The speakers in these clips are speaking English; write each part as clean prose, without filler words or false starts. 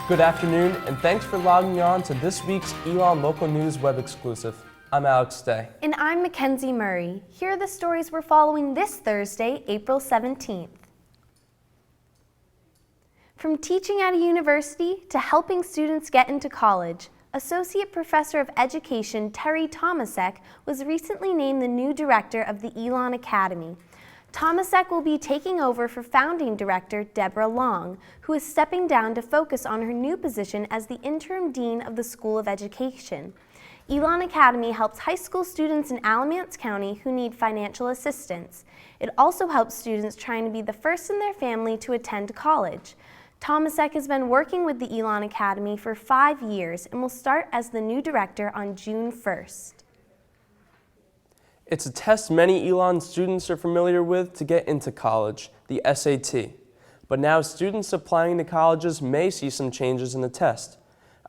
Good afternoon, and thanks for logging on to this week's Elon Local News web exclusive. I'm Alex Day. And I'm Mackenzie Murray. Here are the stories we're following this Thursday, April 17th. From teaching at a university to helping students get into college, Associate Professor of Education Terry Tomasek was recently named the new director of the Elon Academy. Tomasek will be taking over for founding director Deborah Long, who is stepping down to focus on her new position as the interim dean of the School of Education. Elon Academy helps high school students in Alamance County who need financial assistance. It also helps students trying to be the first in their family to attend college. Tomasek has been working with the Elon Academy for 5 years and will start as the new director on June 1st. It's a test many Elon students are familiar with to get into college, the SAT. But now students applying to colleges may see some changes in the test.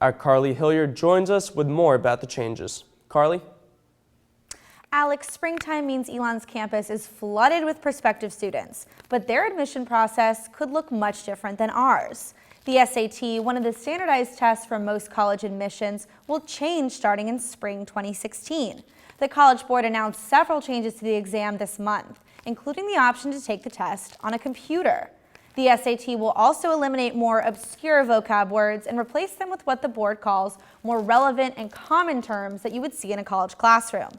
Our Carly Hilliard joins us with more about the changes. Carly? Alex, springtime means Elon's campus is flooded with prospective students, but their admission process could look much different than ours. The SAT, one of the standardized tests for most college admissions, will change starting in spring 2016. The College Board announced several changes to the exam this month, including the option to take the test on a computer. The SAT will also eliminate more obscure vocab words and replace them with what the board calls more relevant and common terms that you would see in a college classroom.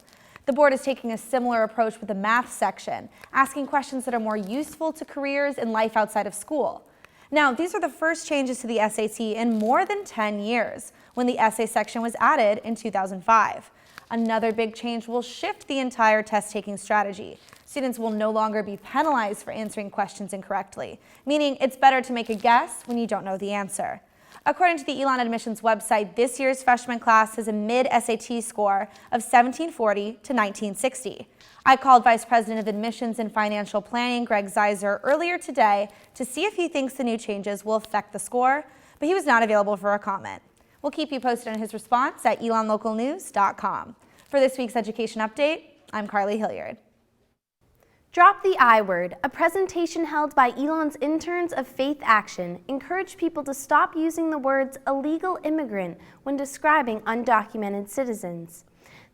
The board is taking a similar approach with the math section, asking questions that are more useful to careers and life outside of school. Now, these are the first changes to the SAT in more than 10 years, when the essay section was added in 2005. Another big change will shift the entire test-taking strategy. Students will no longer be penalized for answering questions incorrectly, meaning it's better to make a guess when you don't know the answer. According to the Elon admissions website, this year's freshman class has a mid-SAT score of 1740 to 1960. I called Vice President of Admissions and Financial Planning, Greg Zeiser, earlier today to see if he thinks the new changes will affect the score, but he was not available for a comment. We'll keep you posted on his response at elonlocalnews.com. For this week's education update, I'm Carly Hilliard. Drop the I word, a presentation held by Elon's interns of Faith Action, encouraged people to stop using the words illegal immigrant when describing undocumented citizens.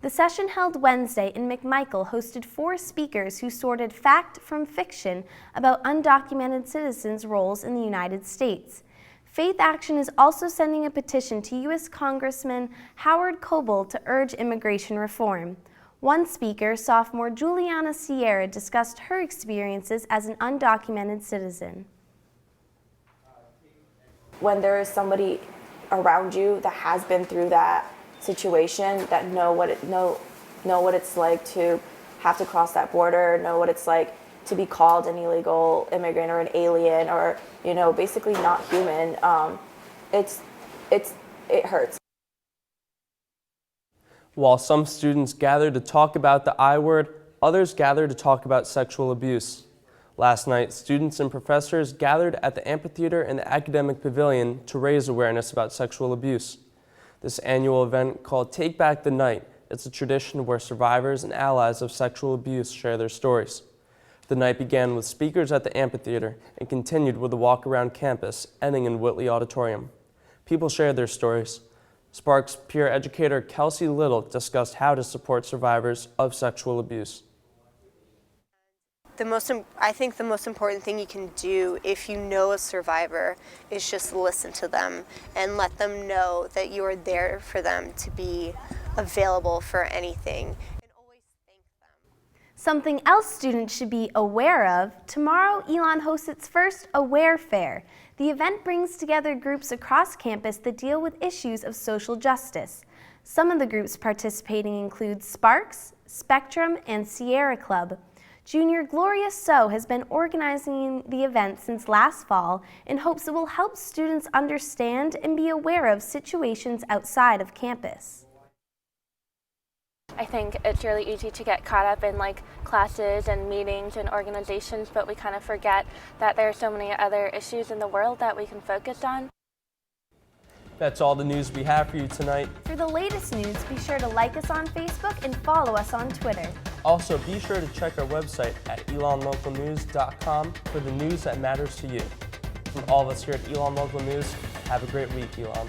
The session held Wednesday in McMichael hosted 4 speakers who sorted fact from fiction about undocumented citizens' roles in the United States. Faith Action is also sending a petition to U.S. Congressman Howard Coble to urge immigration reform. One speaker, sophomore Juliana Sierra, discussed her experiences as an undocumented citizen. When there is somebody around you that has been through that situation, that know what it's like to have to cross that border, know what it's like to be called an illegal immigrant or an alien or, basically not human, it hurts. While some students gather to talk about the I word, others gather to talk about sexual abuse. Last night, students and professors gathered at the amphitheater and the academic pavilion to raise awareness about sexual abuse. This annual event, called Take Back the Night, is a tradition where survivors and allies of sexual abuse share their stories. The night began with speakers at the amphitheater and continued with a walk around campus, ending in Whitley Auditorium. People shared their stories. Sparks peer educator Kelsey Little discussed how to support survivors of sexual abuse. I think the most important thing you can do if you know a survivor is just listen to them and let them know that you are there for them, to be available for anything. Something else students should be aware of, tomorrow Elon hosts its first Aware Fair. The event brings together groups across campus that deal with issues of social justice. Some of the groups participating include Sparks, Spectrum, and Sierra Club. Junior Gloria So has been organizing the event since last fall and hopes it will help students understand and be aware of situations outside of campus. I think it's really easy to get caught up in classes and meetings and organizations, but we kind of forget that there are so many other issues in the world that we can focus on. That's all the news we have for you tonight. For the latest news, be sure to like us on Facebook and follow us on Twitter. Also, be sure to check our website at elonlocalnews.com for the news that matters to you. From all of us here at Elon Local News, Have a great week, Elon.